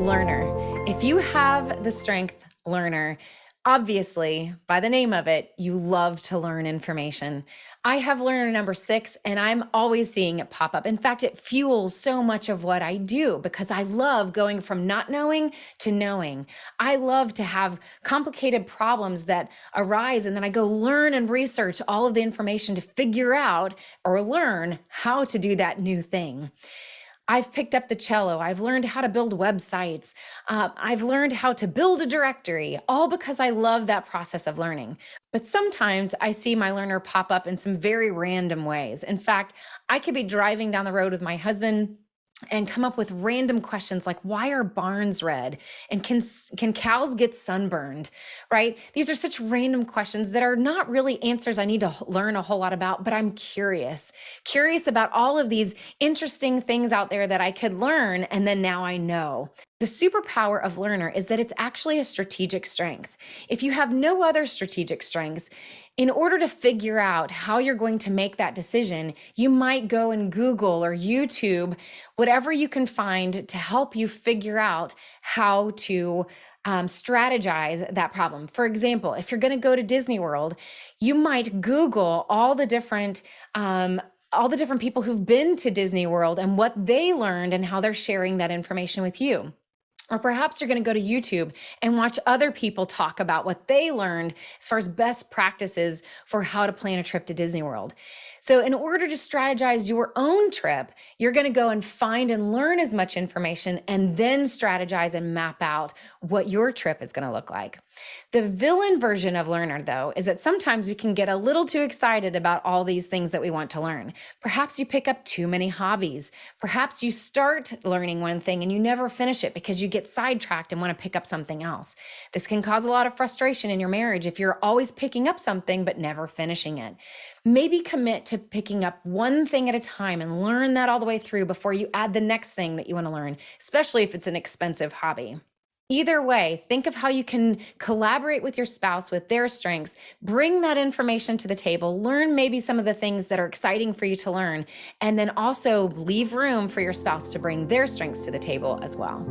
learner. If you have the strength learner, obviously, by the name of it, you love to learn information. I have learner number 6, and I'm always seeing it pop up. In fact, it fuels so much of what I do because I love going from not knowing to knowing. I love to have complicated problems that arise, and then I go learn and research all of the information to figure out or learn how to do that new thing. I've picked up the cello. I've learned how to build websites. I've learned how to build a directory, all because I love that process of learning. But sometimes I see my learner pop up in some very random ways. In fact, I could be driving down the road with my husband and come up with random questions like, why are barns red? And can cows get sunburned, right? These are such random questions that are not really answers I need to learn a whole lot about, but I'm curious about all of these interesting things out there that I could learn, and then now I know. The superpower of learner is that it's actually a strategic strength. If you have no other strategic strengths, in order to figure out how you're going to make that decision, you might go and Google or YouTube, whatever you can find to help you figure out how to strategize that problem. For example, if you're going to go to Disney World, you might Google all the different people who've been to Disney World and what they learned and how they're sharing that information with you. Or perhaps you're going to go to YouTube and watch other people talk about what they learned as far as best practices for how to plan a trip to Disney World. So in order to strategize your own trip, you're going to go and find and learn as much information and then strategize and map out what your trip is going to look like. The villain version of learner, though, is that sometimes we can get a little too excited about all these things that we want to learn. Perhaps you pick up too many hobbies. Perhaps you start learning one thing and you never finish it because you get sidetracked and want to pick up something else. This can cause a lot of frustration in your marriage if you're always picking up something but never finishing it. Maybe commit to picking up one thing at a time and learn that all the way through before you add the next thing that you want to learn, especially if it's an expensive hobby. Either way, think of how you can collaborate with your spouse with their strengths, bring that information to the table, learn maybe some of the things that are exciting for you to learn, and then also leave room for your spouse to bring their strengths to the table as well.